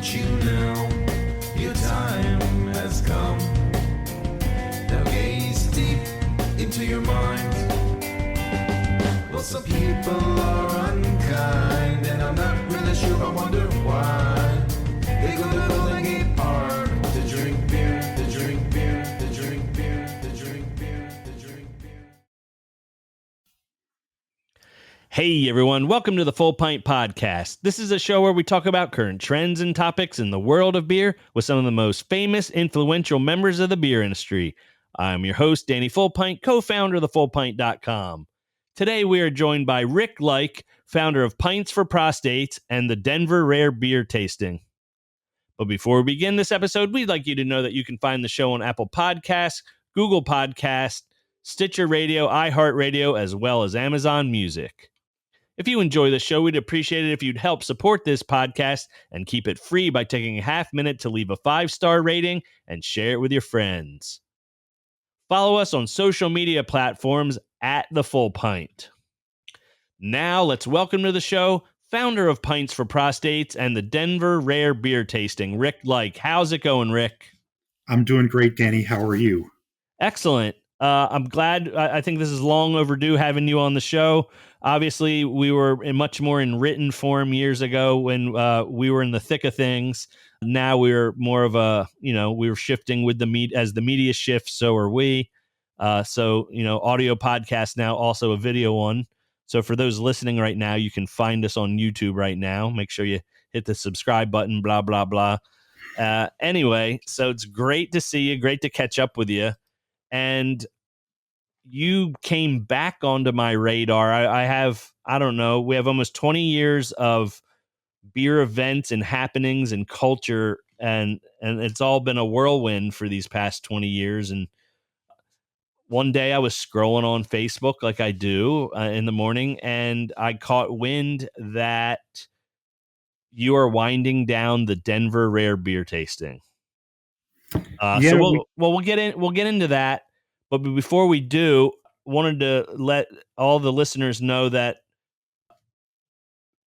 want you now. Your time has come. Now gaze deep into your mind. Well, some people are unkind, and I'm not really sure, I wonder why. They go to Lincoln Park to drink beer, to drink beer, to drink beer, to drink beer, to drink beer. Hey everyone, welcome to the Full Pint Podcast. This is a show where we talk about current trends and topics in the world of beer with some of the most famous, influential members of the beer industry. I'm your host, Danny Fullpint, co-founder of thefullpint.com. Today we are joined by Rick Lyke, founder of Pints for Prostates and the Denver Rare Beer Tasting. But before we begin this episode, we'd like you to know that you can find the show on Apple Podcasts, Google Podcasts, Stitcher Radio, iHeartRadio, as well as Amazon Music. If you enjoy the show, we'd appreciate it if you'd help support this podcast and keep it free by taking a half minute to leave a 5-star rating and share it with your friends. Follow us on social media platforms at The Full Pint. Now, let's welcome to the show, founder of Pints for Prostates and the Denver Rare Beer Tasting, Rick Lyke. How's it going, Rick? I'm doing great, Danny. How are you? Excellent. I'm glad. I think this is long overdue having you on the show. Obviously, we were much more in written form years ago when we were in the thick of things. Now we're more of a, we were shifting with the as the media shifts, so are we. So, audio podcast now, also a video one. So for those listening right now, you can find us on YouTube right now. Make sure you hit the subscribe button, blah, blah, blah. Anyway, so it's great to see you. Great to catch up with you. And you came back onto my radar. We have almost 20 years of beer events and happenings and culture, and it's all been a whirlwind for these past 20 years. And one day I was scrolling on Facebook like I do in the morning, and I caught wind that you are winding down the Denver Rare Beer Tasting. So we'll get into that. But before we do, wanted to let all the listeners know that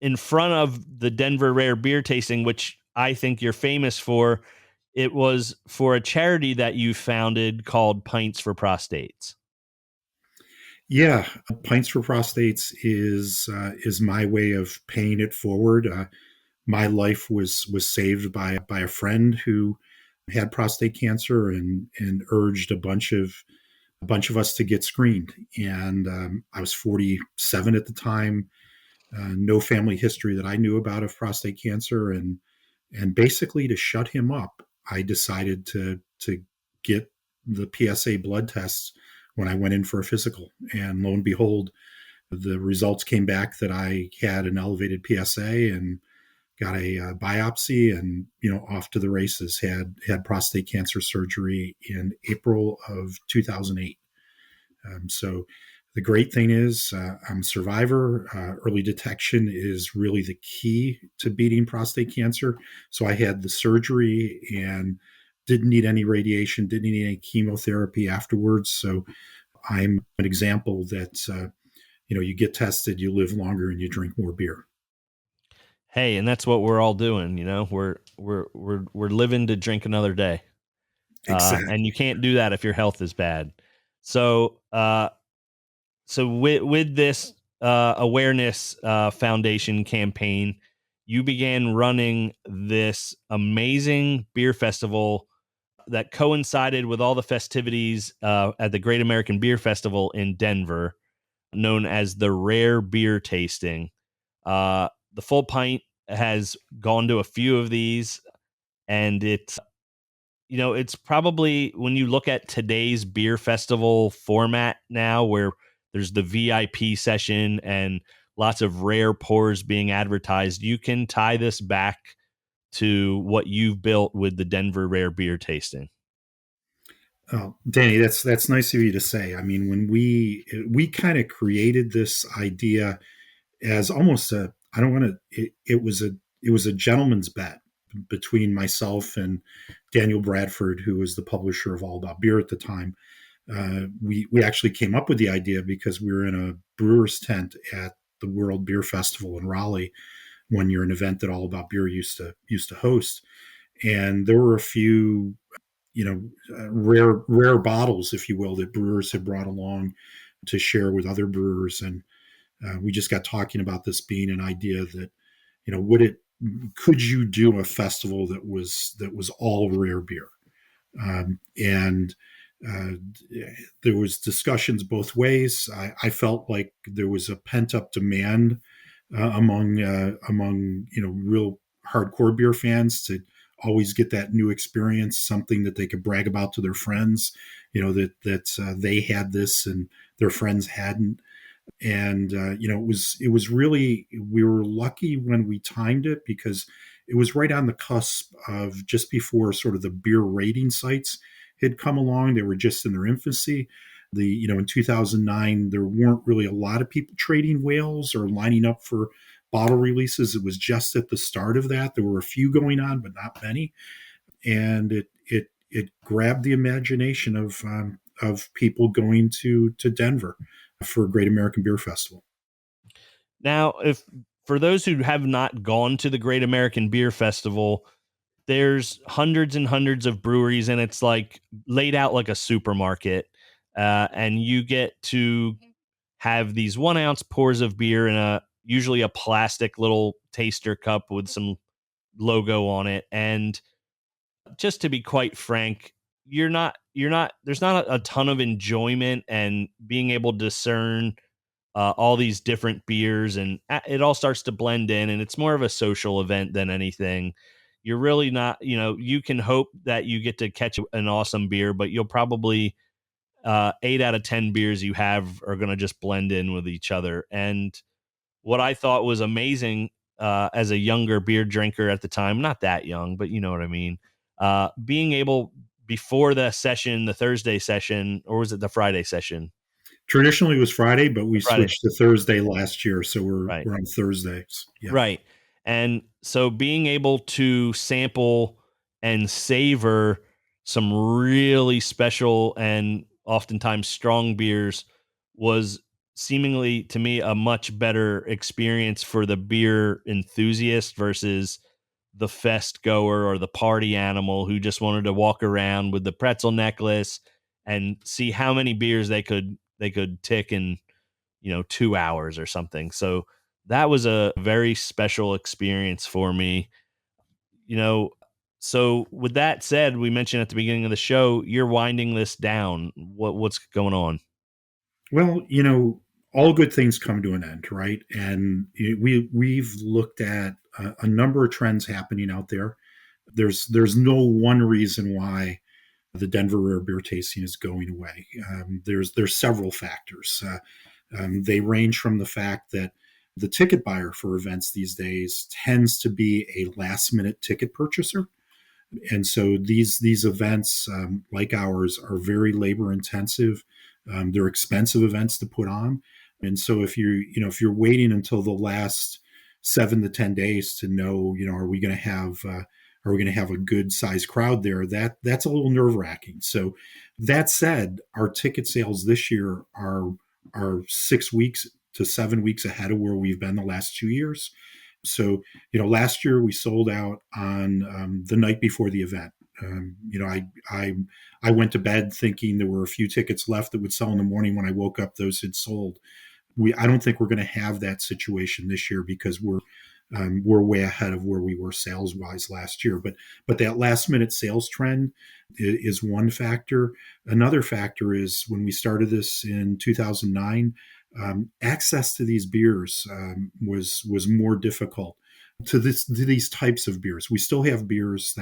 in front of the Denver Rare Beer Tasting, which I think you're famous for, it was for a charity that you founded called Pints for Prostates. Yeah, Pints for Prostates is my way of paying it forward. My life was saved by a friend who had prostate cancer and urged a bunch of us to get screened. And I was 47 at the time, no family history that I knew about of prostate cancer, and basically to shut him up, I decided to get the PSA blood tests when I went in for a physical. And lo and behold, the results came back that I had an elevated PSA, and got a biopsy, and off to the races. Had prostate cancer surgery in April of 2008. So the great thing is I'm a survivor. Early detection is really the key to beating prostate cancer. So I had the surgery and didn't need any radiation, didn't need any chemotherapy afterwards. So I'm an example that you get tested, you live longer, and you drink more beer. Hey, and that's what we're all doing. We're living to drink another day. Exactly. And you can't do that if your health is bad. So, with this awareness foundation campaign, you began running this amazing beer festival that coincided with all the festivities at the Great American Beer Festival in Denver, known as the Rare Beer Tasting. The Full Pint has gone to a few of these, and it's probably, when you look at today's beer festival format now, where there's the VIP session and lots of rare pours being advertised, you can tie this back to what you've built with the Denver Rare Beer Tasting. Oh, Danny, that's nice of you to say. I mean, when we kind of created this idea as almost it was a gentleman's bet between myself and Daniel Bradford, who was the publisher of All About Beer at the time. We actually came up with the idea because we were in a brewer's tent at the World Beer Festival in Raleigh one year, an event that All About Beer used to host, and there were a few, rare bottles, if you will, that brewers had brought along to share with other brewers, and we just got talking about this being an idea that, could you do a festival that was all rare beer? And uh, there was discussions both ways. I felt like there was a pent up demand among real hardcore beer fans to always get that new experience, something that they could brag about to their friends, that they had this and their friends hadn't. And it was really, we were lucky when we timed it, because it was right on the cusp of just before sort of the beer rating sites had come along. They were just in their infancy. In 2009 there weren't really a lot of people trading whales or lining up for bottle releases. It was just at the start of that. There were a few going on, but not many, and it grabbed the imagination of people going to Denver for a Great American Beer Festival. Now, if for those who have not gone to the Great American Beer Festival, there's hundreds and hundreds of breweries, and it's like laid out like a supermarket. And you get to have these 1 ounce pours of beer in usually a plastic little taster cup with some logo on it. And just to be quite frank, there's not a ton of enjoyment and being able to discern all these different beers, and it all starts to blend in, and it's more of a social event than anything. You're really not, you can hope that you get to catch an awesome beer, but you'll probably 8 out of 10 beers you have are going to just blend in with each other. And what I thought was amazing as a younger beer drinker at the time, not that young, but you know what I mean, being able before the session, the Thursday session, or was it the Friday session? Traditionally it was Friday, but we Friday. switched to Thursday last year, so we're Right. on Thursdays. Yeah. Right. And so being able to sample and savor some really special and oftentimes strong beers was seemingly to me a much better experience for the beer enthusiast versus the fest goer or the party animal who just wanted to walk around with the pretzel necklace and see how many beers they could tick in 2 hours or something. So that was a very special experience for me. You know, so with that said, we mentioned at the beginning of the show, you're winding this down. What's going on? Well, all good things come to an end, right? And we've looked at a number of trends happening out there. There's no one reason why the Denver Rare Beer Tasting is going away. There's several factors. They range from the fact that the ticket buyer for events these days tends to be a last minute ticket purchaser. And so these events, like ours, are very labor intensive. They're expensive events to put on, and so if you're waiting until the last 7 to 10 days to know, are we going to have a good sized crowd there? That's a little nerve wracking. So that said, our ticket sales this year are 6 weeks to 7 weeks ahead of where we've been the last 2 years. So, last year we sold out on the night before the event. I went to bed thinking there were a few tickets left that would sell in the morning. When I woke up, those had sold. I don't think we're going to have that situation this year because we're way ahead of where we were sales wise last year. But that last minute sales trend is one factor. Another factor is when we started this in 2009. Access to these beers was more difficult to these types of beers. We still have beers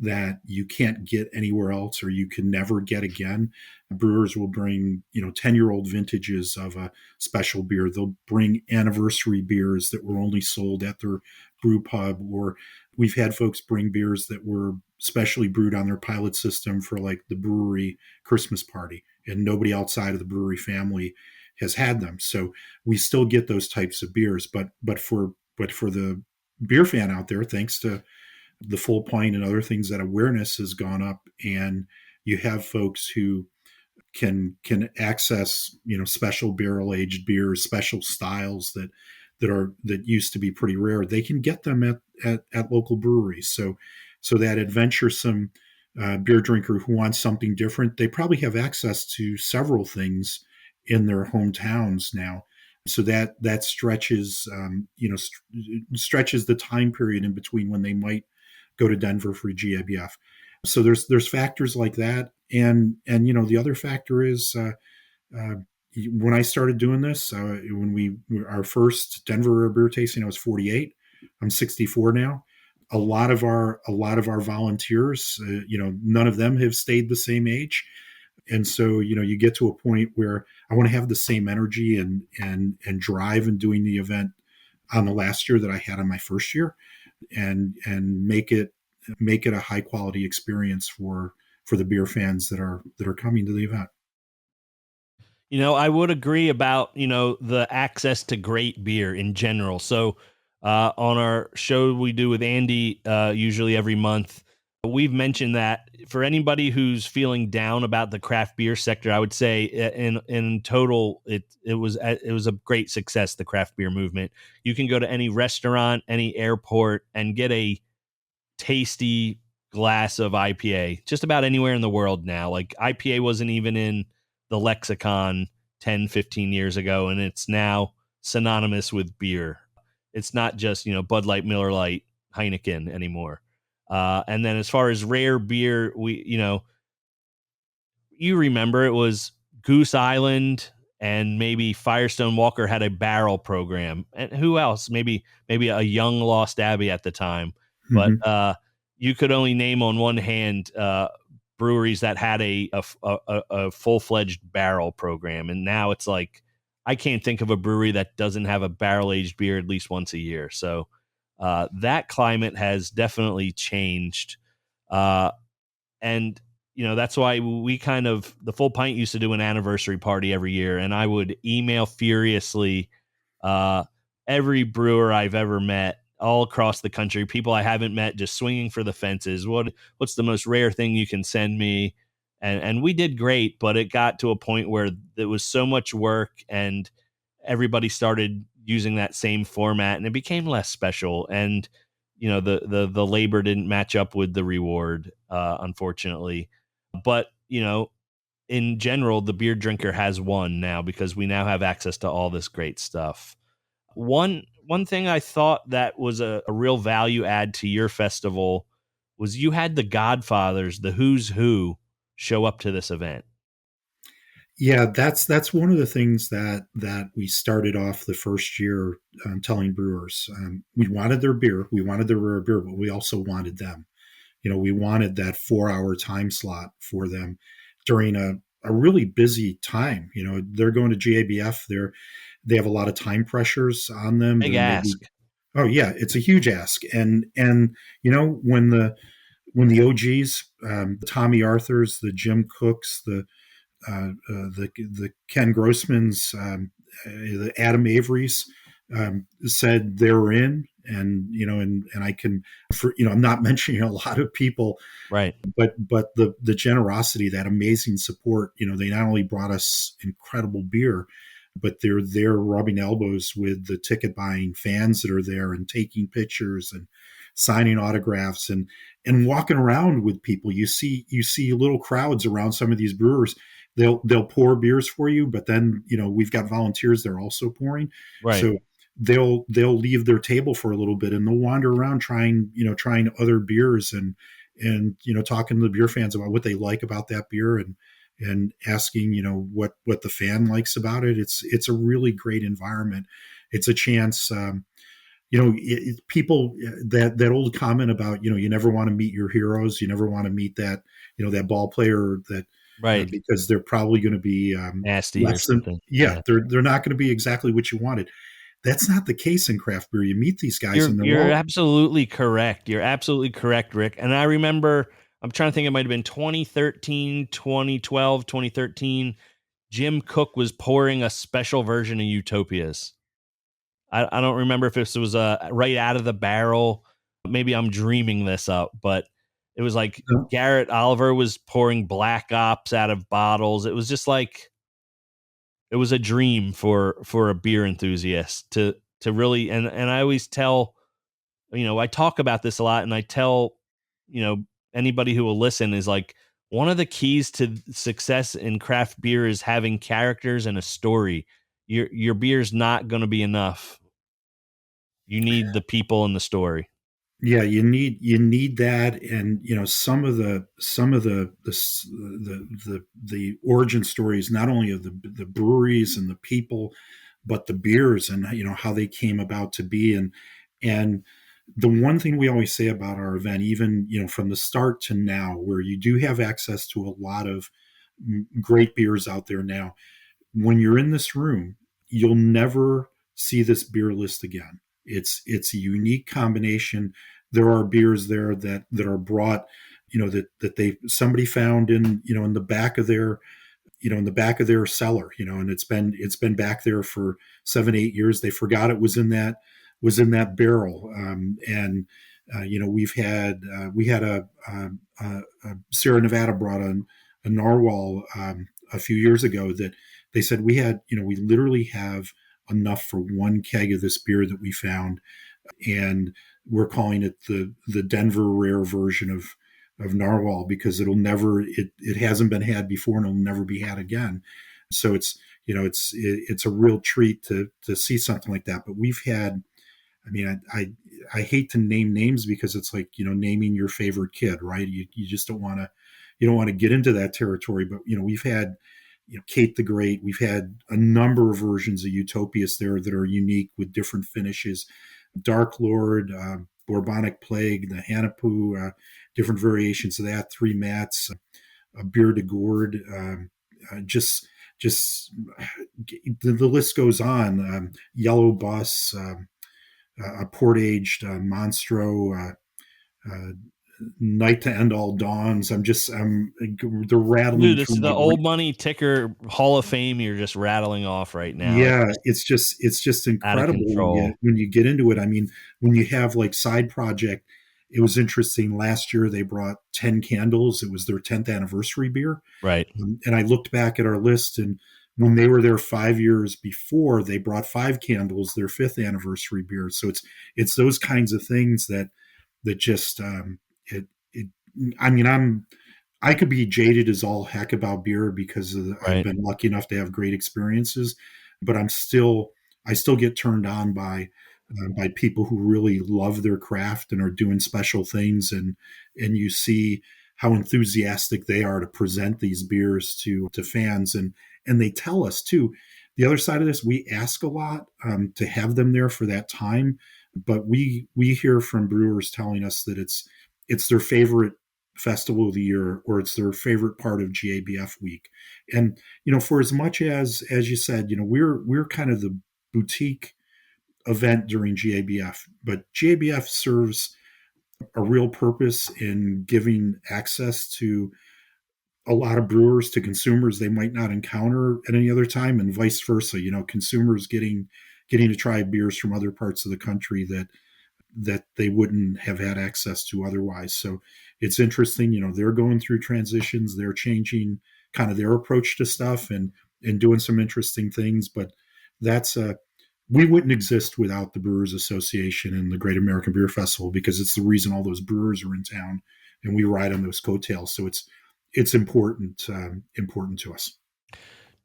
that you can't get anywhere else or you can never get again. Brewers will bring 10-year-old vintages of a special beer. They'll bring anniversary beers that were only sold at their brew pub, or we've had folks bring beers that were specially brewed on their pilot system for like the brewery Christmas party, and nobody outside of the brewery family has had them. So we still get those types of beers, but for the beer fan out there, thanks to the full pint and other things, that awareness has gone up, and you have folks who can access special barrel aged beers, special styles that used to be pretty rare, they can get them at local breweries. So that adventuresome beer drinker who wants something different, they probably have access to several things in their hometowns now. So that stretches stretches the time period in between when they might go to Denver for GABF. So there's factors like that, and the other factor is uh, when I started doing this, when our first Denver beer tasting, I was 48. I'm 64 now. A lot of our volunteers, none of them have stayed the same age, and so you get to a point where I want to have the same energy and drive in doing the event on the last year that I had on my first year, and make it a high quality experience for the beer fans that are coming to the event. I would agree about, the access to great beer in general. So, on our show we do with Andy, usually every month, we've mentioned that for anybody who's feeling down about the craft beer sector, I would say in total, it was a great success, the craft beer movement. You can go to any restaurant, any airport, and get a tasty glass of IPA just about anywhere in the world now. Like, IPA wasn't even in the lexicon 10, 15 years ago, and it's now synonymous with beer. It's not just, Bud Light, Miller Lite, Heineken anymore. And then as far as rare beer, you remember it was Goose Island and maybe Firestone Walker had a barrel program. And who else? Maybe a young Lost Abbey at the time. But Mm-hmm. you could only name on one hand breweries that had a full-fledged barrel program. And now it's like I can't think of a brewery that doesn't have a barrel-aged beer at least once a year. So that climate has definitely changed. And that's why the Full Pint used to do an anniversary party every year, and I would email furiously uh every brewer I've ever met all across the country, people I haven't met, just swinging for the fences. What's the most rare thing you can send me? And we did great, but it got to a point where there was so much work and everybody started using that same format, and it became less special. And the labor didn't match up with the reward, unfortunately. But in general, the beer drinker has won now because we now have access to all this great stuff. One thing I thought that was a real value add to your festival was you had the Godfathers, the who's who, show up to this event. Yeah, that's one of the things that we started off the first year telling brewers. We wanted their beer, we wanted their rare beer, but we also wanted them. We wanted that 4 hour time slot for them during a really busy time. They're going to GABF. They have a lot of time pressures on them. Big They're maybe, ask. oh yeah, it's a huge ask. And when the OGs, the Tommy Arthurs, the Jim Cooks, the Ken Grossmans, the Adam Averys said they're in, and I can, I'm not mentioning a lot of people, Right. but the generosity, that amazing support, they not only brought us incredible beer, but they're there rubbing elbows with the ticket buying fans that are there and taking pictures and signing autographs and walking around with people. You see little crowds around some of these brewers. They'll pour beers for you, but then we've got volunteers they're also pouring. Right. So they'll leave their table for a little bit and they'll wander around trying other beers and talking to the beer fans about what they like about that beer and asking what the fan likes about it. It's a really great environment. It's a chance. People, that old comment about you never want to meet your heroes, you never want to meet that that ball player that Right. because they're probably going to be Nasty or less than, something. yeah, Yeah. they're not going to be exactly what you wanted. That's not the case in craft beer. You meet these guys You're and they're you're all, absolutely correct. You're absolutely correct, Rick. And I remember, I'm trying to think, it might have been 2013, 2012, 2013. Jim Cook was pouring a special version of Utopias. I don't remember if this was right out of the barrel. Maybe I'm dreaming this up, but it was like Garrett Oliver was pouring Black Ops out of bottles. It was just like, it was a dream for a beer enthusiast to to really, and I always tell, I talk about this a lot, and I tell, anybody who will listen is like, one of the keys to success in craft beer is having characters and a story. Your beer's not going to be enough. You need the people and the story. Yeah, you need that, and some of the origin stories, not only of the breweries and the people, but the beers, and how they came about to be. And the one thing we always say about our event, even from the start to now, where you do have access to a lot of great beers out there now, when you're in this room, you'll never see this beer list again. It's a unique combination. There are beers there that are brought, that they somebody found in the back of their cellar, and it's been back there for 7-8 years. They forgot it was in that barrel. And we had a Sierra Nevada brought a narwhal a few years ago that they said we literally have enough for one keg of this beer that we found, and we're calling it the Denver rare version of narwhal, because it hasn't been had before, and it'll never be had again. So it's a real treat to see something like that. But we've had, I mean, I hate to name names, because it's like, naming your favorite kid, right? You just don't want to get into that territory. But we've had Kate the Great. We've had a number of versions of Utopias there that are unique with different finishes. Dark Lord, Bourbonic Plague, the Hanapu, different variations of that. Three Mats, a Beer de Gourd, just the list goes on. Yellow Bus, a port aged Monstro, Night to End All Dawns. They're rattling. Dude, this through is the my old money ticker Hall of Fame you're just rattling off right now. Yeah, it's just Out of incredible control. when you get into it. I mean, when you have like side project, it was interesting. Last year they brought 10 candles. It was their 10th anniversary beer. Right. And I looked back at our list, and when they were there 5 years before, they brought 5 candles, their 5th anniversary beer. So it's those kinds of things that just it. I mean, I could be jaded as all heck about beer because I've been lucky enough to have great experiences, but I still get turned on by people who really love their craft and are doing special things, and you see how enthusiastic they are to present these beers to fans, and they tell us too. The other side of this, we ask a lot to have them there for that time, but we hear from brewers telling us that it's their favorite festival of the year, or it's their favorite part of GABF week. And for as much as you said, we're kind of the boutique event during GABF, but GABF serves a real purpose in giving access to a lot of brewers to consumers they might not encounter at any other time, and vice versa. Consumers getting to try beers from other parts of the country that they wouldn't have had access to otherwise. So it's interesting, they're going through transitions, they're changing kind of their approach to stuff, and doing some interesting things. But we wouldn't exist without the Brewers Association and the Great American Beer Festival, because it's the reason all those brewers are in town, and we ride on those coattails. So it's important to us.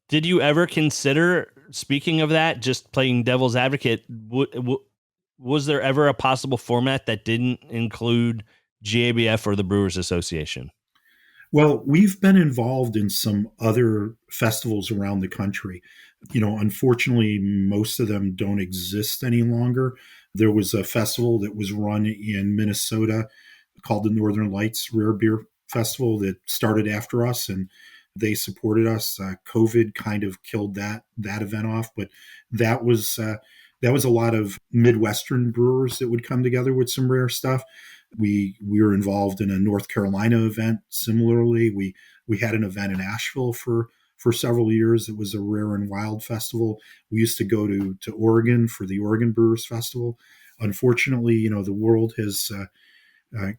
Did you ever consider, speaking of that, just playing devil's advocate, was there ever a possible format that didn't include GABF or the Brewers Association? Well, we've been involved in some other festivals around the country. Unfortunately, most of them don't exist any longer. There was a festival that was run in Minnesota called the Northern Lights Rare Beer Festival that started after us, and they supported us. COVID kind of killed that event off, but that was a lot of Midwestern brewers that would come together with some rare stuff. We were involved in a North Carolina event. Similarly, we had an event in Asheville for several years. It was a Rare and Wild festival. We used to go to Oregon for the Oregon Brewers Festival. Unfortunately, the world has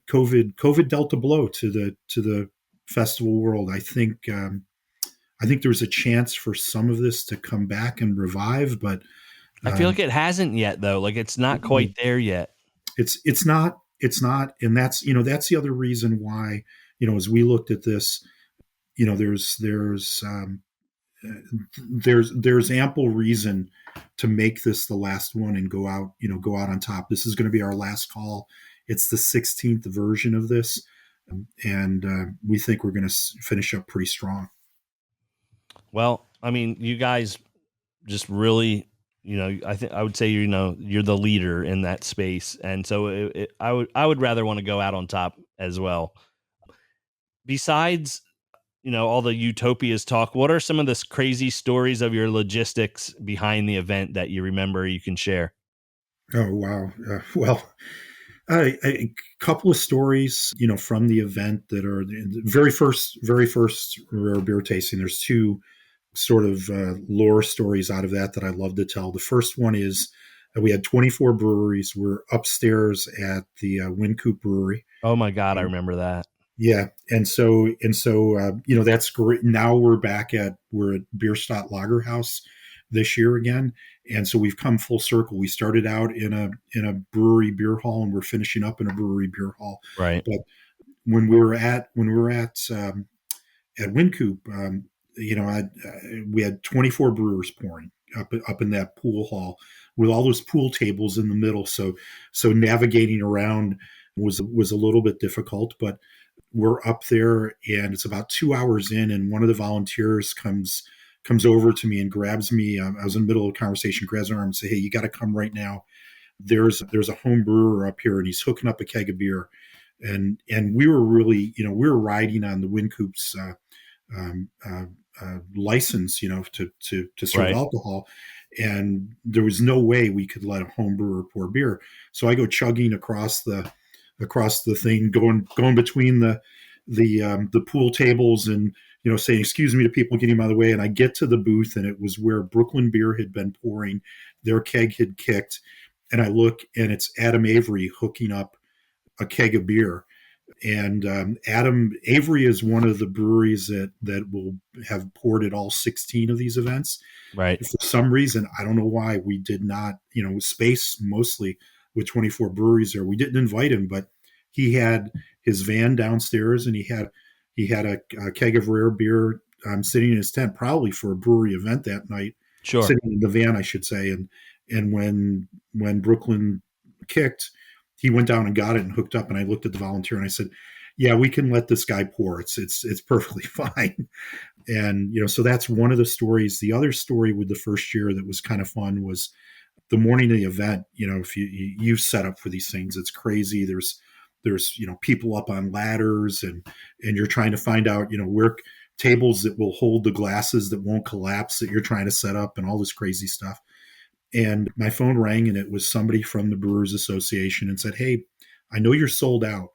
COVID dealt a blow to the festival world. I think there's a chance for some of this to come back and revive, but I feel like it hasn't yet, though. Like it's not quite there yet. It's not, and that's the other reason why, as we looked at this, there's ample reason to make this the last one and go out on top. This is going to be our last call. It's the 16th version of this, and we think we're going to finish up pretty strong. Well, I mean, you guys just really, I would say, you're the leader in that space. And so I would rather want to go out on top as well. Besides, all the utopias talk, what are some of the crazy stories of your logistics behind the event that you remember you can share? Oh, wow. Well, a couple of stories, from the event that are the very first rare beer tasting. There's two sort of lore stories out of that I love to tell. The first one is we had 24 breweries. We're upstairs at the Wynkoop Brewery. Oh my God, I remember that. Yeah, and so that's great. Now we're at Bierstadt Lager House this year again, and so we've come full circle. We started out in a brewery beer hall, and we're finishing up in a brewery beer hall. Right. But when we were at Wynkoop, we had 24 brewers pouring up in that pool hall with all those pool tables in the middle. So navigating around was a little bit difficult, but we're up there, and it's about 2 hours in, and one of the volunteers comes over to me and grabs me. I was in the middle of a conversation, grabs my arm and say, "Hey, you got to come right now. There's a home brewer up here, and he's hooking up a keg of beer." And we were really, we were riding on the Wynkoop's license, to serve Right. alcohol, and there was no way we could let a home brewer pour beer. So I go chugging across the thing, going between the pool tables, and saying excuse me to people getting out of the way. And I get to the booth, and it was where Brooklyn Beer had been pouring. Their keg had kicked, and I look, and it's Adam Avery hooking up a keg of beer. And Adam Avery is one of the breweries that will have poured at all 16 of these events. Right. For some reason, I don't know why we did not, space mostly with 24 breweries there. We didn't invite him, but he had his van downstairs, and he had a keg of rare beer sitting in his tent, probably for a brewery event that night. Sure. Sitting in the van, I should say. And when Brooklyn kicked, he went down and got it and hooked up. And I looked at the volunteer and I said, "Yeah, we can let this guy pour. It's perfectly fine." And so that's one of the stories. The other story with the first year that was kind of fun was the morning of the event. If you set up for these things, it's crazy. There's people up on ladders, and you're trying to find out where tables that will hold the glasses that won't collapse that you're trying to set up, and all this crazy stuff. And my phone rang, and it was somebody from the Brewers Association, and said, "Hey, I know you're sold out,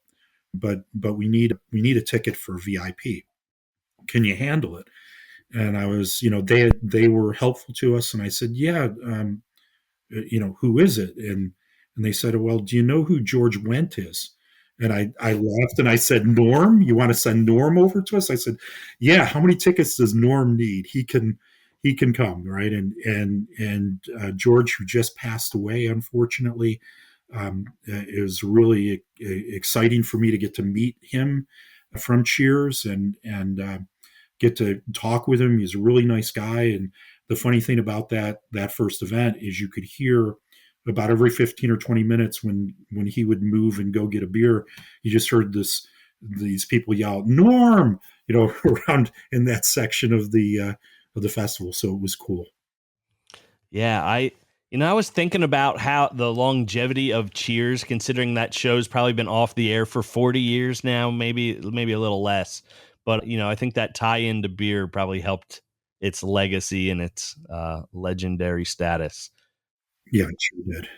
but we need a ticket for VIP. Can you handle it?" And I was, they were helpful to us, and I said, "Yeah, who is it?" And they said, "Well, do you know who George Wendt is?" And I laughed, and I said, "Norm, you want to send Norm over to us?" I said, "Yeah, how many tickets does Norm need? He can come," right? And George, who just passed away, unfortunately, it was really exciting for me to get to meet him from Cheers and get to talk with him. He's a really nice guy. And the funny thing about that first event is you could hear about every 15 or 20 minutes when he would move and go get a beer, you just heard these people yell, "Norm," around in that section of the festival. So it was cool. Yeah, I was thinking about how the longevity of Cheers, considering that show's probably been off the air for 40 years now, maybe a little less. But I think that tie into beer probably helped its legacy and its legendary status. Yeah, it sure did.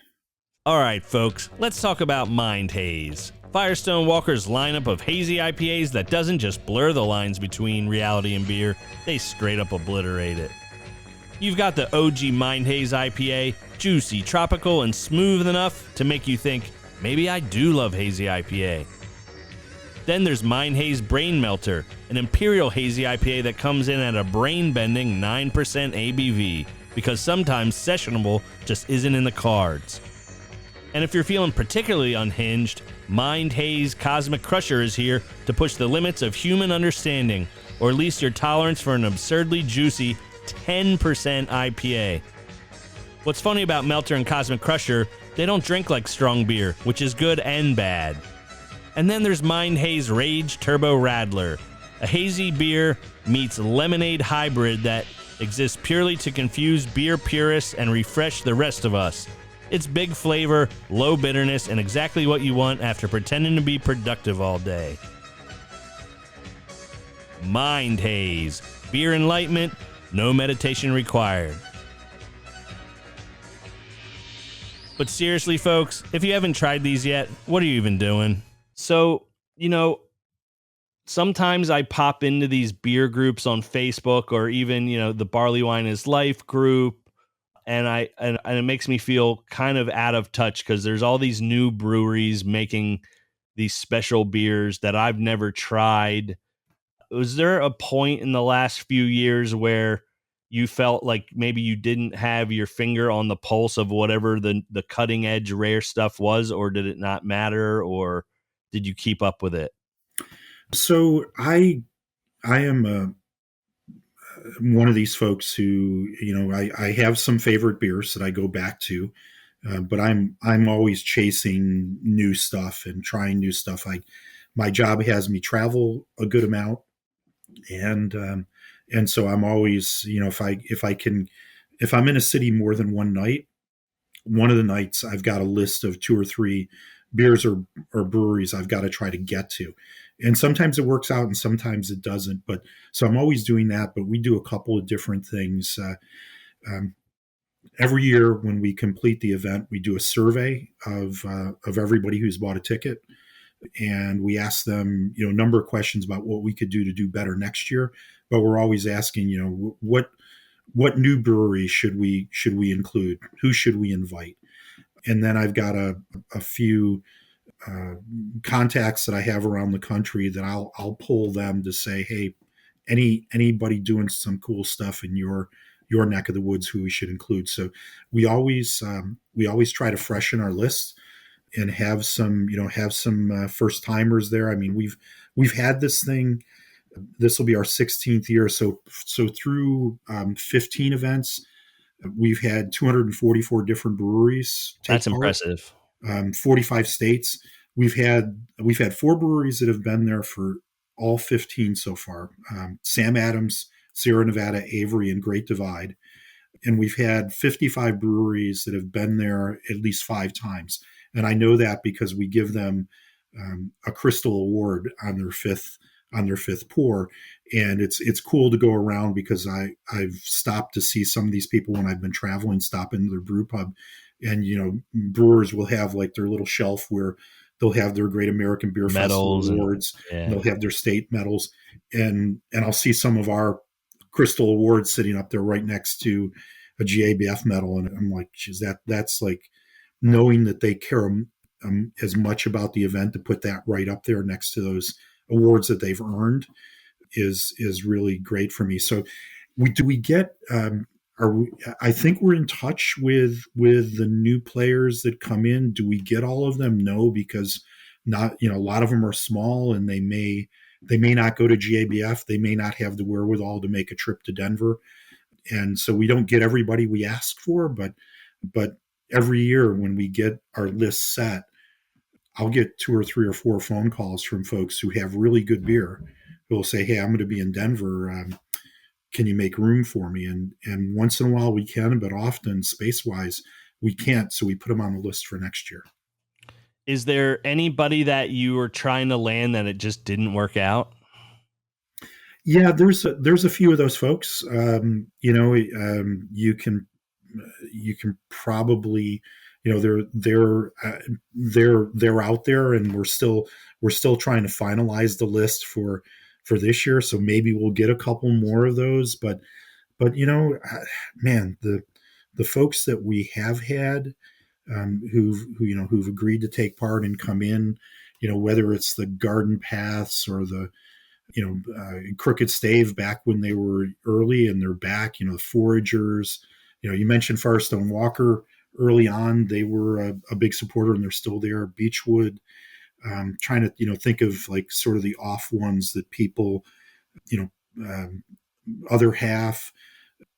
All right, folks, let's talk about Mind Haze, Firestone Walker's lineup of hazy IPAs that doesn't just blur the lines between reality and beer, they straight up obliterate it. You've got the OG Mind Haze IPA, juicy, tropical, and smooth enough to make you think, maybe I do love hazy IPA. Then there's Mind Haze Brain Melter, an imperial hazy IPA that comes in at a brain-bending 9% ABV. because sometimes sessionable just isn't in the cards. And if you're feeling particularly unhinged, Mind Haze Cosmic Crusher is here to push the limits of human understanding, or at least your tolerance for an absurdly juicy 10% IPA. What's funny about Melter and Cosmic Crusher, they don't drink like strong beer, which is good and bad. And then there's Mind Haze Rage Turbo Radler, a hazy beer meets lemonade hybrid that exists purely to confuse beer purists and refresh the rest of us. It's big flavor, low bitterness, and exactly what you want after pretending to be productive all day. Mind Haze, beer enlightenment, no meditation required. But seriously, folks, if you haven't tried these yet, what are you even doing? So, sometimes I pop into these beer groups on Facebook, or even, the Barley Wine is Life group, and it makes me feel kind of out of touch because there's all these new breweries making these special beers that I've never tried. Was there a point in the last few years where you felt like maybe you didn't have your finger on the pulse of whatever the cutting edge rare stuff was, or did it not matter, or did you keep up with it? So I am one of these folks who, I have some favorite beers that I go back to, but I'm always chasing new stuff and trying new stuff. My job has me travel a good amount, and so I'm always, if I'm in a city more than one night, one of the nights I've got a list of 2 or 3 beers or breweries I've got to try to get to. And sometimes it works out and sometimes it doesn't. But so I'm always doing that. But we do a couple of different things. Every year when we complete the event, we do a survey of everybody who's bought a ticket. And we ask them, a number of questions about what we could do to do better next year. But we're always asking, what new breweries should we include? Who should we invite? And then I've got a few contacts that I have around the country that I'll pull them to say, hey, anybody doing some cool stuff in your neck of the woods who we should include. So we always try to freshen our lists and have some first timers there. I mean, we've had this thing. This will be our 16th year. So through 15 events, we've had 244 different breweries take That's impressive. 45 states. We've had 4 breweries that have been there for all 15 so far. Sam Adams, Sierra Nevada, Avery, and Great Divide. And we've had 55 breweries that have been there at least 5 times. And I know that because we give them a Crystal Award on their fifth pour. And it's cool to go around because I've stopped to see some of these people when I've been traveling, stop into their brew pub. And, brewers will have like their little shelf where they'll have their Great American Beer Festival awards. And they'll have their state medals. And I'll see some of our Crystal Awards sitting up there right next to a GABF medal. And I'm like, geez, that's like knowing that they care as much about the event to put that right up there next to those awards that they've earned is really great for me. So we get I think we're in touch with the new players that come in. Do we get all of them? No, because not, a lot of them are small and they may not go to GABF. They may not have the wherewithal to make a trip to Denver. And so we don't get everybody we ask for, but every year when we get our list set, I'll get 2 or 3 or 4 phone calls from folks who have really good beer who will say, hey, I'm going to be in Denver. Can you make room for me? And once in a while we can, but often space-wise we can't. So we put them on the list for next year. Is there anybody that you were trying to land that it just didn't work out? Yeah, there's a few of those folks. You can probably, they're out there, and we're still trying to finalize the list for this year. So maybe we'll get a couple more of those. But man, the folks that we have had who've agreed to take part and come in, whether it's the Garden Paths or the Crooked Stave back when they were early and they're back, the Foragers, You mentioned Firestone Walker early on. They were a big supporter, and they're still there. Beechwood. Trying to think of like sort of the off ones that people, you know, other half,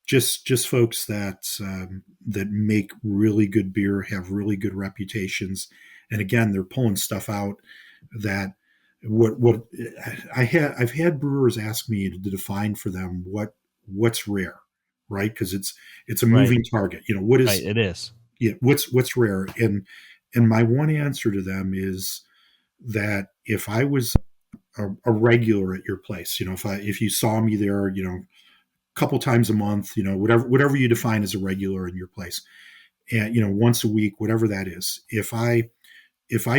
just folks that that make really good beer, have really good reputations, and again, they're pulling stuff out that what I've had brewers ask me to define for them what's rare, right? Because it's a Right. moving target. What Right. is It is. yeah, what's rare, and my one answer to them is that if I was a regular at your place, if you saw me there, couple times a month, whatever you define as a regular in your place, and once a week, whatever that is. If I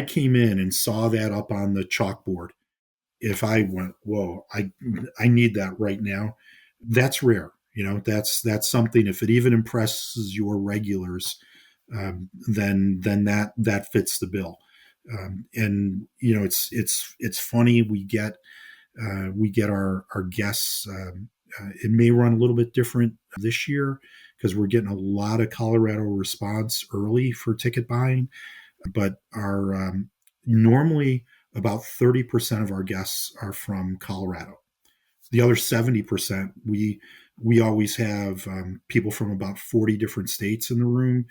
came in and saw that up on the chalkboard, if I went, whoa, I need that right now, that's rare. That's something. If it even impresses your regulars, then that fits the bill. And it's funny, we get our guests. It may run a little bit different this year because we're getting a lot of Colorado response early for ticket buying, but our normally about 30% of our guests are from Colorado. The other 70%, we always have people from about 40 different states in the room.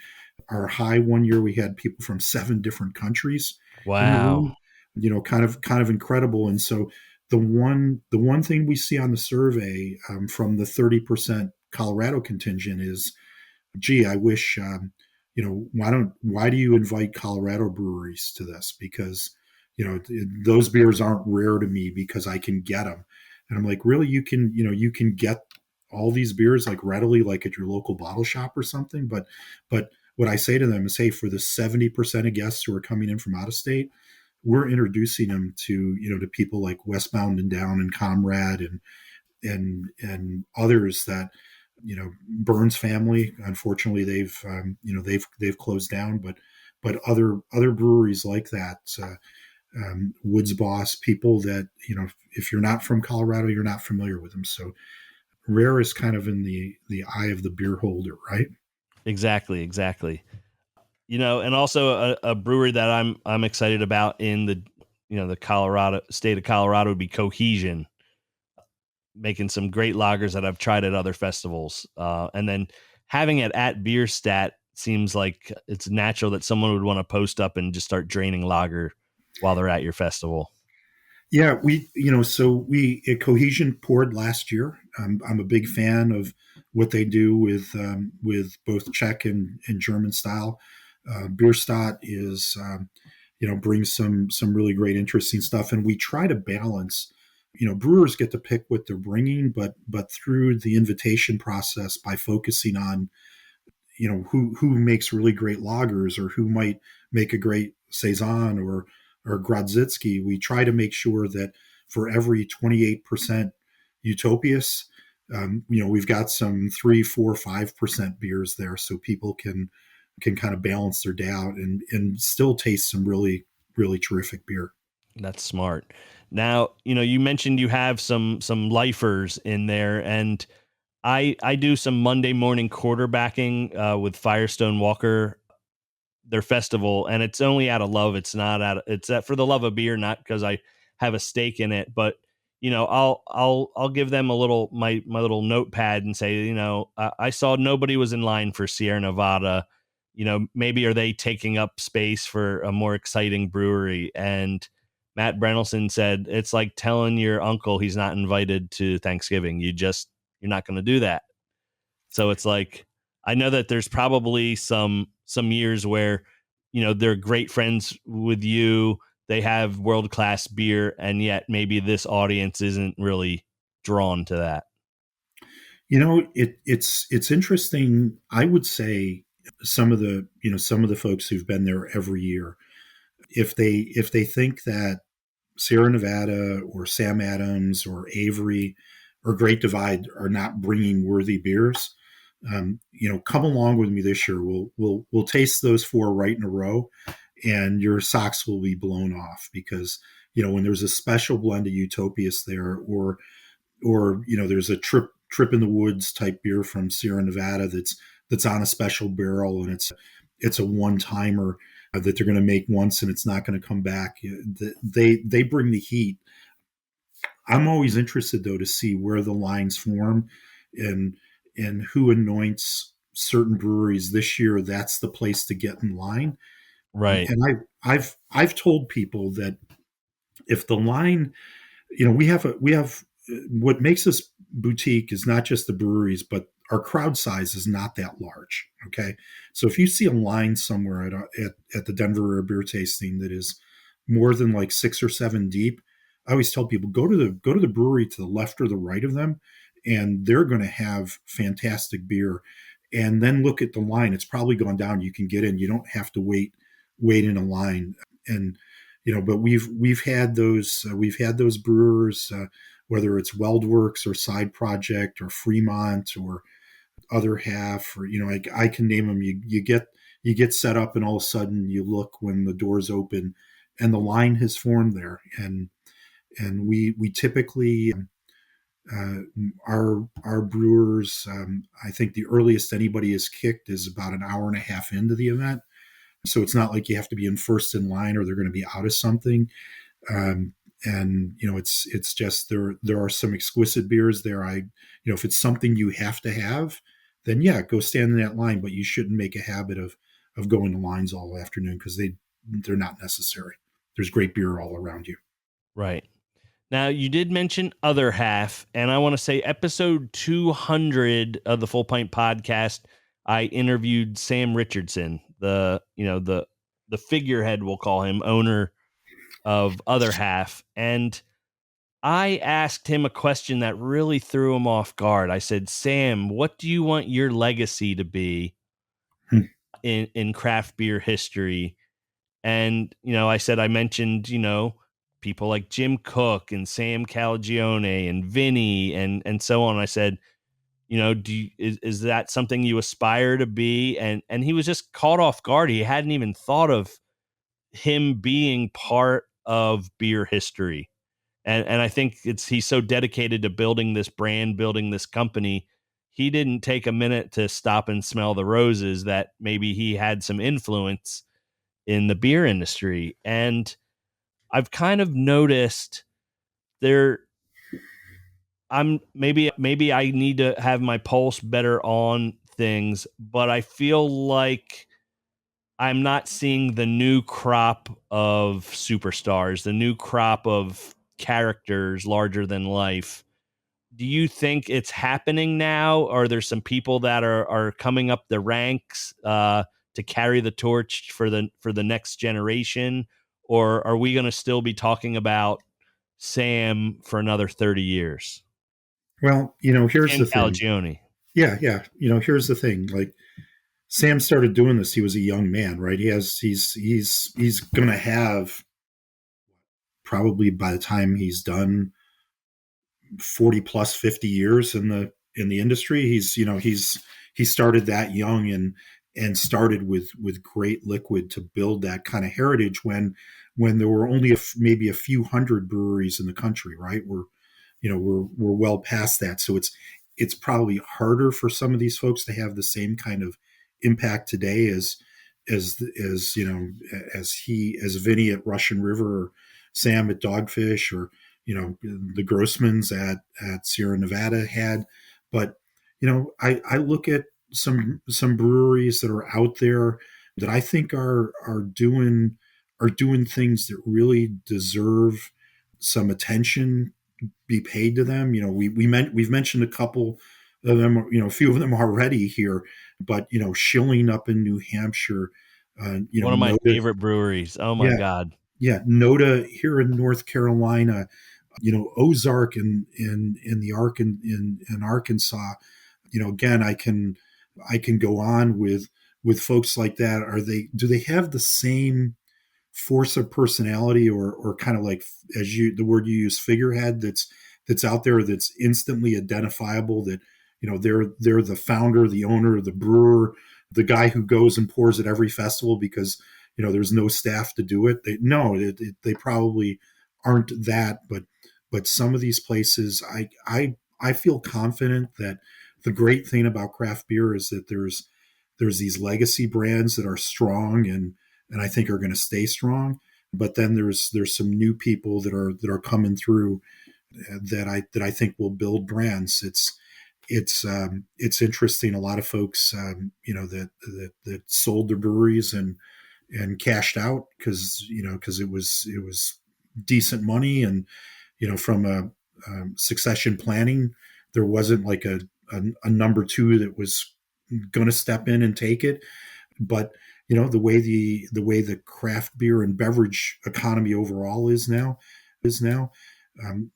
Our high one year, we had people from 7 different countries in the Wow. room. Kind of incredible. And so the one thing we see on the survey from the 30% Colorado contingent is, gee, I wish, why do you invite Colorado breweries to this? Because, those beers aren't rare to me because I can get them. And I'm like, really, you can get all these beers like readily, like at your local bottle shop or something. But what I say to them is, hey, for the 70% of guests who are coming in from out of state, we're introducing them to people like Westbound and Down and Comrade and others that, Burns family. Unfortunately, they've closed down, but other breweries like that, Woods Boss, people that, if you're not from Colorado, you're not familiar with them. So rare is kind of in the eye of the beer holder, right? Exactly. Exactly. And also a brewery that I'm excited about in the Colorado state of Colorado would be Cohesion, making some great lagers that I've tried at other festivals. And then having it at Bierstadt seems like it's natural that someone would want to post up and just start draining lager while they're at your festival. Yeah, we at Cohesion poured last year. I'm a big fan of what they do with both Czech and German style. Bierstadt is brings some really great interesting stuff, and we try to balance. Brewers get to pick what they're bringing, but through the invitation process, by focusing on who makes really great lagers or who might make a great saison or Grodzitsky, we try to make sure that for every 28% Utopias, we've got some 3, 4, 5% beers there, so people can kind of balance their day out and still taste some really really terrific beer. That's smart. Now, you mentioned you have some lifers in there, and I do some Monday morning quarterbacking with Firestone Walker, their festival, and it's only out of love. It's for the love of beer, not because I have a stake in it. But I'll give them a little my little notepad and say, I saw nobody was in line for Sierra Nevada. Maybe are they taking up space for a more exciting brewery? And Matt Brenelson said it's like telling your uncle he's not invited to Thanksgiving. You're not going to do that. So it's like, I know that there's probably some years where, they're great friends with you. They have world-class beer, and yet maybe this audience isn't really drawn to that. It's interesting. I would say some of the folks who've been there every year, if they think that Sierra Nevada or Sam Adams or Avery or Great Divide are not bringing worthy beers, come along with me this year. We'll taste those 4 right in a row, and your socks will be blown off because when there's a special blend of Utopias there, or there's a trip in the woods type beer from Sierra Nevada that's that's on a special barrel, and it's a one timer that they're going to make once and it's not going to come back. They bring the heat. I'm always interested though to see where the lines form and who anoints certain breweries this year. That's the place to get in line. Right. And I've told people that if the line, we have what makes us boutique is not just the breweries, but our crowd size is not that large. Okay, so if you see a line somewhere at the Denver beer tasting that is more than like 6 or 7 deep, I always tell people go to the brewery to the left or the right of them, and they're going to have fantastic beer. And then look at the line; it's probably gone down. You can get in. You don't have to wait in a line. And but we've had those brewers, whether it's Weldworks or Side Project or Fremont or Other Half, or I can name them. You get set up, and all of a sudden you look when the doors open, and the line has formed there. And we typically uh, our brewers. I think the earliest anybody is kicked is about an hour and a half into the event. So it's not like you have to be in first in line or they're going to be out of something. Um, and it's just there are some exquisite beers there. If it's something you have to have, then yeah, go stand in that line. But you shouldn't make a habit of going to lines all afternoon because they're not necessary. There's great beer all around you. Right. Now, you did mention Other Half, and I want to say episode 200 of the Full Pint podcast, I interviewed Sam Richardson, the figurehead, we'll call him, owner of Other Half. And I asked him a question that really threw him off guard. I said, Sam, what do you want your legacy to be Hmm. in craft beer history? And, I mentioned, people like Jim Cook and Sam Calagione and Vinny and so on. I said, is that something you aspire to be? And he was just caught off guard. He hadn't even thought of him being part of beer history. And I think he's so dedicated to building this brand, building this company. He didn't take a minute to stop and smell the roses that maybe he had some influence in the beer industry. And I've kind of noticed there I'm maybe I need to have my pulse better on things, but I feel like I'm not seeing the new crop of superstars, the new crop of characters larger than life. Do you think it's happening now? Are there some people that are coming up the ranks to carry the torch for the next generation, or are we going to still be talking about Sam for another 30 years? Well, here's Sam the thing. Calagione. Yeah, yeah. Here's the thing. Like Sam started doing this. He was a young man, right? He's going to have probably by the time he's done 40 plus 50 years in the industry. He started that young and started with great liquid to build that kind of heritage when there were only maybe a few hundred breweries in the country, right? We're well past that. So it's probably harder for some of these folks to have the same kind of impact today as as Vinny at Russian River, or Sam at Dogfish, or the Grossmans at Sierra Nevada had. But I look at some breweries that are out there that I think are doing things that really deserve some attention be paid to them. We've mentioned a couple of them, a few of them already here, but Schilling up in New Hampshire, One of my Noda, favorite breweries. Oh my yeah, God. yeah, Noda here in North Carolina, Ozark in the Ark in Arkansas. Again, I can go on with folks like that. Do they have the same force of personality, or kind of like, the word you use, figurehead, that's out there, that's instantly identifiable, that they're the founder, the owner, the brewer, the guy who goes and pours at every festival because there's no staff to do it. They probably aren't that, but some of these places, I feel confident that the great thing about craft beer is that there's these legacy brands that are strong and I think are going to stay strong. But then there's some new people that are coming through that I think will build brands. It's interesting. A lot of folks, that sold their breweries and cashed out because it was decent money, and from a succession planning, there wasn't like a number two that was going to step in and take it. But the way the craft beer and beverage economy overall is now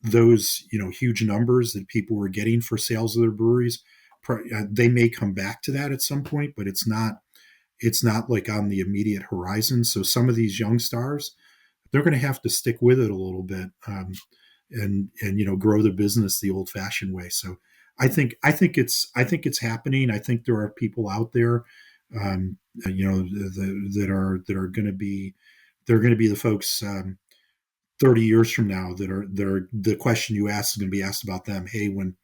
those huge numbers that people were getting for sales of their breweries, they may come back to that at some point, but it's not like on the immediate horizon. So some of these young stars, they're going to have to stick with it a little bit, and grow the business the old fashioned way. So I think it's happening. I think there are people out there, that are going to be the folks, 30 years from now, that are the question you ask is going to be asked about them. Hey, when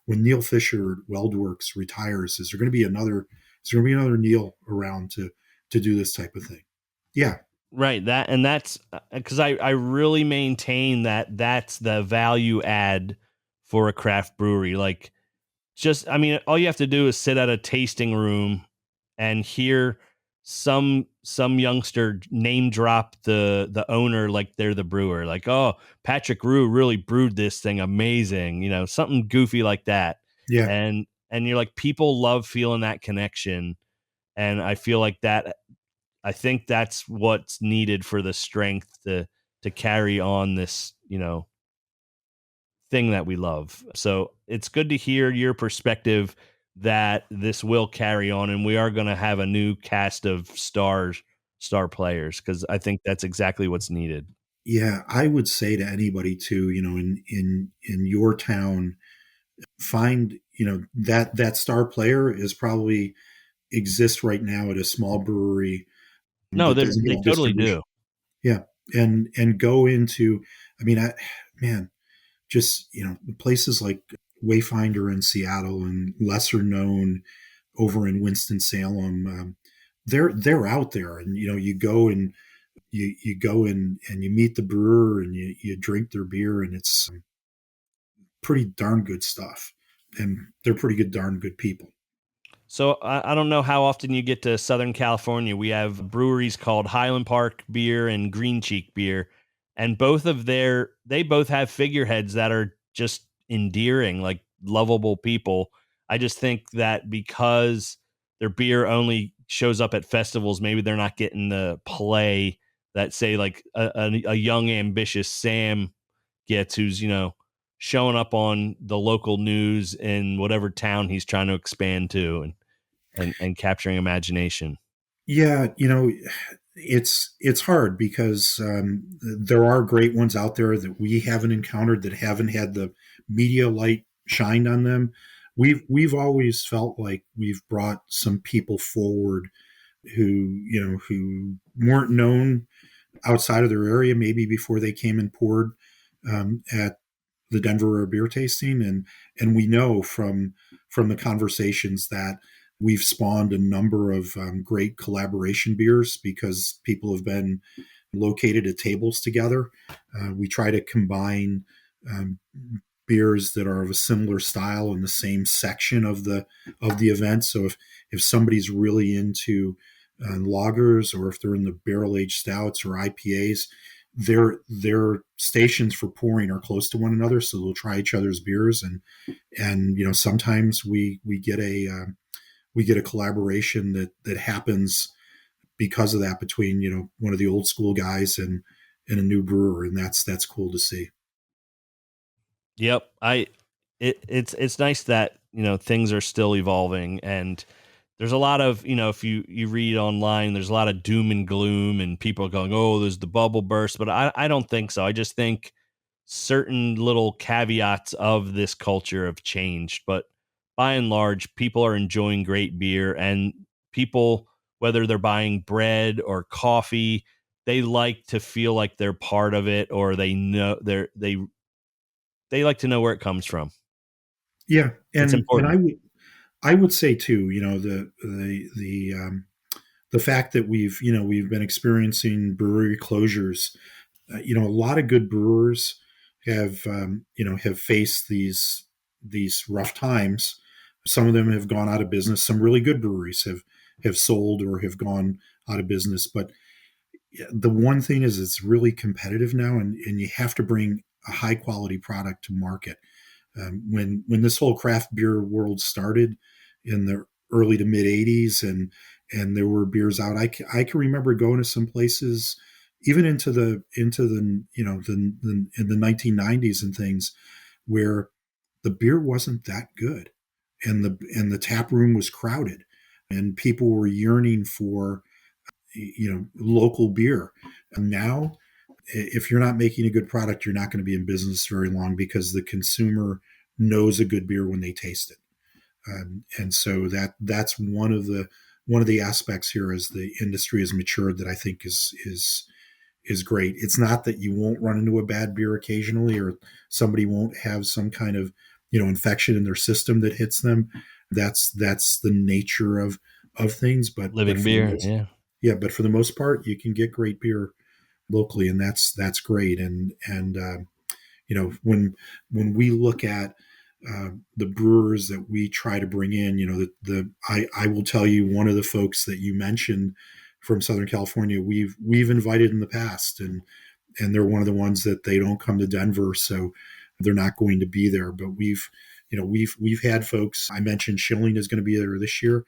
Neil Fisher at WeldWorks retires, is there going to be another Neil around to do this type of thing? Yeah. Right. That's because I really maintain that that's the value add for a craft brewery. Like, I mean, all you have to do is sit at a tasting room and hear some youngster name drop the owner like they're the brewer. Like, oh, Patrick Rue really brewed this thing amazing, something goofy like that. Yeah. And you're like, people love feeling that connection. And I feel like I think that's what's needed for the strength to carry on this, thing that we love. So it's good to hear your perspective that this will carry on, and we are going to have a new cast of star players, because I think that's exactly what's needed. Yeah, I would say to anybody too, in your town, find that star player is probably exists right now at a small brewery No, that doesn't they have totally distribution. do. Yeah, and go into, I mean, man, just places like Wayfinder in Seattle and lesser known over in Winston Salem. They're out there, and you go and you go and you meet the brewer and you drink their beer, and it's pretty darn good stuff, and they're pretty good, darn good people. So I don't know how often you get to Southern California. We have breweries called Highland Park Beer and Green Cheek Beer, and they both have figureheads that are just endearing, like lovable people. I just think that because their beer only shows up at festivals, maybe they're not getting the play that, say, like a young ambitious Sam gets, who's showing up on the local news in whatever town he's trying to expand to, and capturing imagination. Yeah, it's hard because there are great ones out there that we haven't encountered, that haven't had the media light shined on them. We've always felt like we've brought some people forward who weren't known outside of their area, maybe before they came and poured at the Denver beer tasting, and we know from the conversations that we've spawned a number of great collaboration beers because people have been located at tables together. We try to combine um, beers that are of a similar style in the same section of the event. So if somebody's really into lagers, or if they're in the barrel aged stouts or IPAs, their stations for pouring are close to one another, so they'll try each other's beers, and sometimes we get a collaboration that happens because of that, between one of the old school guys and a new brewer, and that's cool to see. Yep. It's nice that, things are still evolving, and there's a lot of, if you read online, there's a lot of doom and gloom and people are going, oh, there's the bubble burst, but I don't think so. I just think certain little caveats of this culture have changed, but by and large, people are enjoying great beer, and people, whether they're buying bread or coffee, they like to feel like they're part of it, or they like to know where it comes from. Yeah, It's and important. I would say too, the fact that we've been experiencing brewery closures. A lot of good brewers have faced these rough times. Some of them have gone out of business. Some really good breweries have sold or have gone out of business. But the one thing is, it's really competitive now, and you have to bring a high quality product to market. When this whole craft beer world started in the early to mid '80s, and there were beers out, I can remember going to some places even into the in the 1990s and things, where the beer wasn't that good, and the tap room was crowded, and people were yearning for local beer. And now, if you're not making a good product, you're not going to be in business very long, because the consumer knows a good beer when they taste it. And so that's one of the aspects here, as the industry has matured, that I think is great. It's not that you won't run into a bad beer occasionally, or somebody won't have some kind of infection in their system that hits them. That's the nature of things. But Living for the beer, most yeah. yeah, but for the most part, you can get great beer locally, and that's great. And when we look at the brewers that we try to bring in, I will tell you, one of the folks that you mentioned from Southern California, we've invited in the past, and they're one of the ones that they don't come to Denver, so they're not going to be there. But we've had folks. I mentioned Schilling is going to be there this year.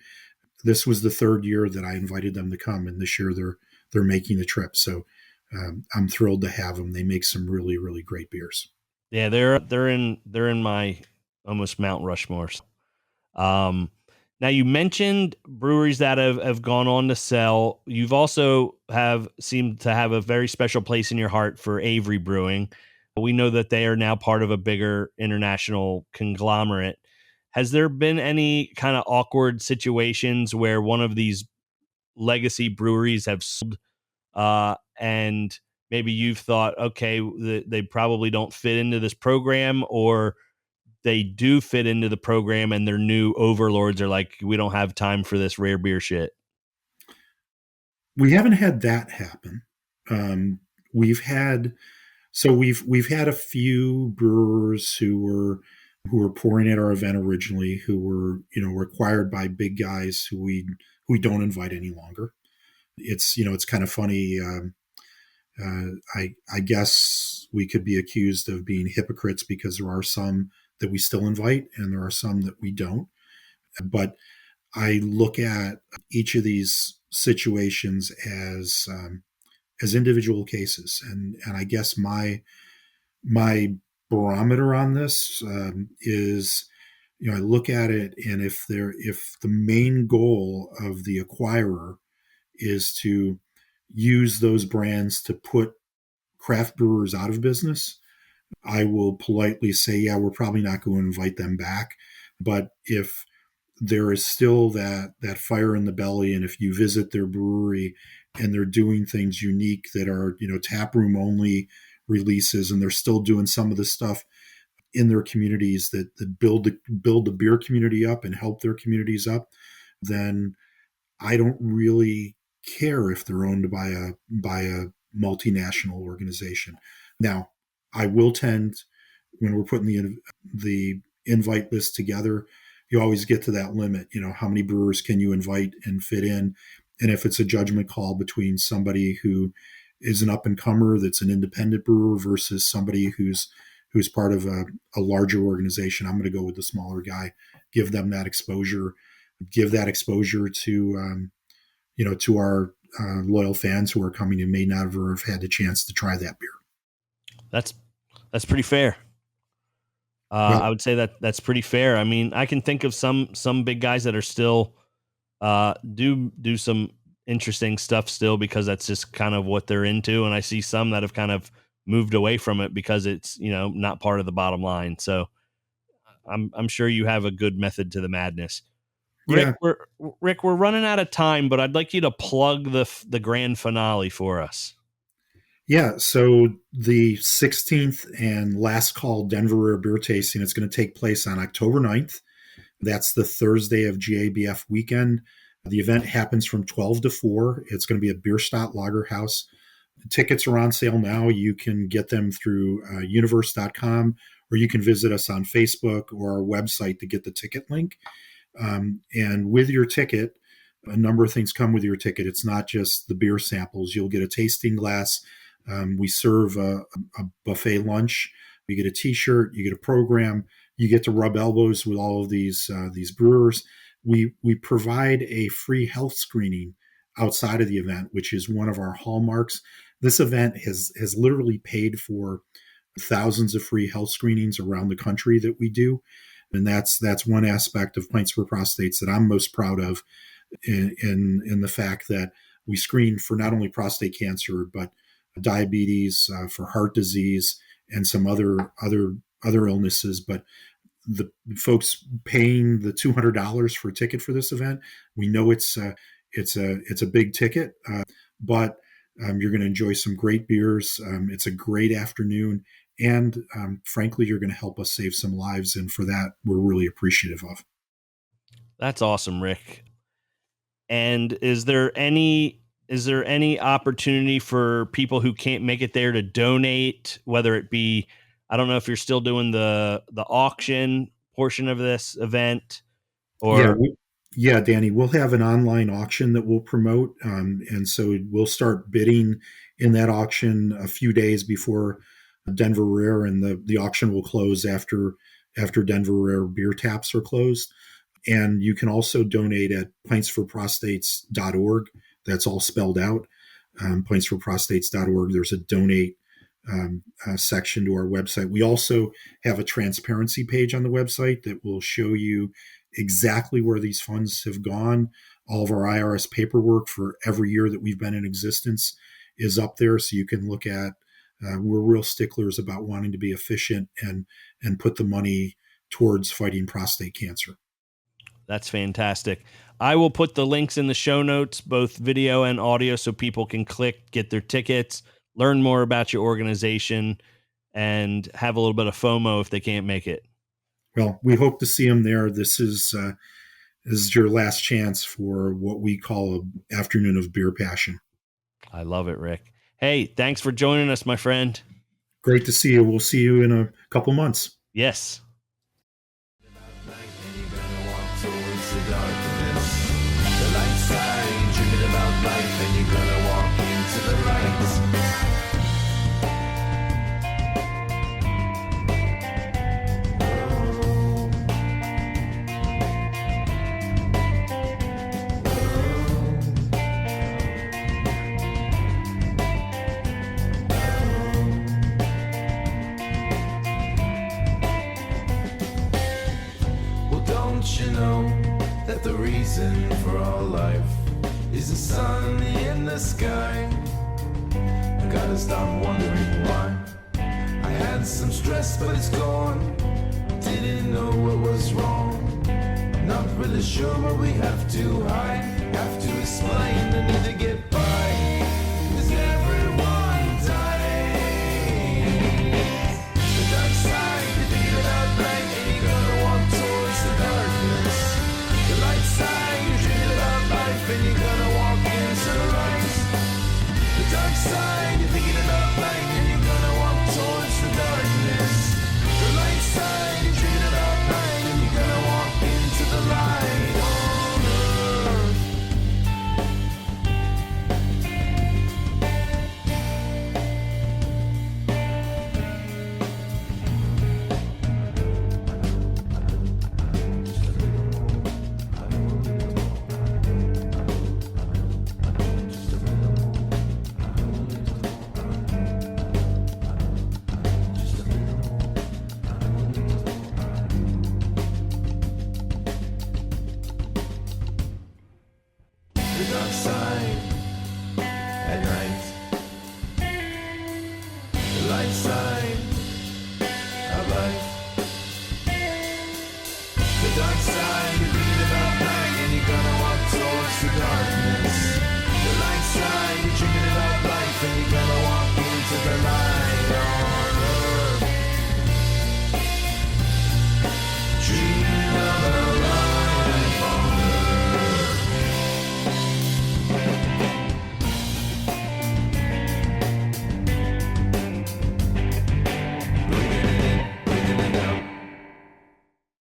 This was the third year that I invited them to come, and this year they're making the trip. So I'm thrilled to have them. They make some really, really great beers. Yeah, they're in my almost Mount Rushmore. Um, Now you mentioned breweries that have gone on to sell. You've also have seemed to have a very special place in your heart for Avery Brewing. We know that they are now part of a bigger international conglomerate. Has there been any kind of awkward situations where one of these legacy breweries have sold, and maybe you've thought, okay, they probably don't fit into this program, or they do fit into the program and their new overlords are like, we don't have time for this rare beer shit? We haven't had that happen. Um, we've had we've had a few brewers who were pouring at our event originally, who were required by big guys who we don't invite any longer. It's kind of funny. I guess we could be accused of being hypocrites, because there are some that we still invite, and there are some that we don't. But I look at each of these situations as individual cases, and I guess my barometer on this is, I look at it, and if the main goal of the acquirer is to use those brands to put craft brewers out of business, I will politely say, yeah, we're probably not going to invite them back. But if there is still that fire in the belly, and if you visit their brewery and they're doing things unique that are tap room only releases, and they're still doing some of the stuff in their communities that build the beer community up and help their communities up, then I don't really care if they're owned by a multinational organization. Now, I will tend, when we're putting the invite list together, you always get to that limit. How many brewers can you invite and fit in? And if it's a judgment call between somebody who is an up and comer that's an independent brewer versus somebody who's part of a larger organization, I'm going to go with the smaller guy. Give them that exposure. Give that exposure to our loyal fans who are coming and may never have had a chance to try that beer. That's pretty fair. Well, I would say that's pretty fair. I mean, I can think of some big guys that are still do some interesting stuff still, because that's just kind of what they're into, and I see some that have kind of moved away from it because it's not part of the bottom line. So I'm sure you have a good method to the madness. Rick, yeah, we're running out of time, but I'd like you to plug the grand finale for us. yeah. So the 16th and last call Denver Rare Beer Tasting is going to take place on October 9th. That's the Thursday of GABF weekend. The event happens from 12 to 4. It's going to be at Bierstadt Lager House. Tickets are on sale now. You can get them through universe.com, or you can visit us on Facebook or our website to get the ticket link. And with your ticket, a number of things come with your ticket. It's not just the beer samples. You'll get a tasting glass. We serve a buffet lunch. You get a T-shirt. You get a program. You get to rub elbows with all of these brewers. We provide a free health screening outside of the event, which is one of our hallmarks. This event has literally paid for thousands of free health screenings around the country that we do. And that's one aspect of Pints for Prostates that I'm most proud of, in the fact that we screen for not only prostate cancer, but diabetes, for heart disease, and some other illnesses. But the folks paying the $200 for a ticket for this event, we know it's a big ticket, but you're going to enjoy some great beers. It's a great afternoon, and frankly, you're going to help us save some lives, and for that, we're really appreciative of. That's awesome, Rick. And is there any opportunity for people who can't make it there to donate, whether it be, I don't know if you're still doing the auction portion of this event, or yeah, Danny, we'll have an online auction that we'll promote, and so we'll start bidding in that auction a few days before Denver Rare, and the auction will close after Denver Rare beer taps are closed. And you can also donate at pintsforprostates.org. That's all spelled out. Pintsforprostates.org. There's a donate section to our website. We also have a transparency page on the website that will show you exactly where these funds have gone. All of our IRS paperwork for every year that we've been in existence is up there, so you can look at. We're real sticklers about wanting to be efficient and put the money towards fighting prostate cancer. That's fantastic. I will put the links in the show notes, both video and audio, so people can click, get their tickets, learn more about your organization, and have a little bit of FOMO if they can't make it. Well, we hope to see them there. This is your last chance for what we call an afternoon of beer passion. I love it, Rick. Hey, thanks for joining us, my friend. Great to see you. We'll see you in a couple months. Yes. Life, and you're gonna walk into the lights. Well, don't you know that the reason for our life is the sun in the sky? I gotta stop wondering why. I had some stress, but it's gone. Didn't know what was wrong. Not really sure what we have to hide. Have to explain the need to get by. 'Cause everyone dies. The dark side, you're thinking about light, and you're gonna walk towards the darkness. The light side, you're dreaming about life, and you're gonna walk into the light. The dark side, you're thinking about light, and you're gonna walk towards the darkness. The light side, you're dreaming about light, and you're gonna walk into the light on earth. The dark side.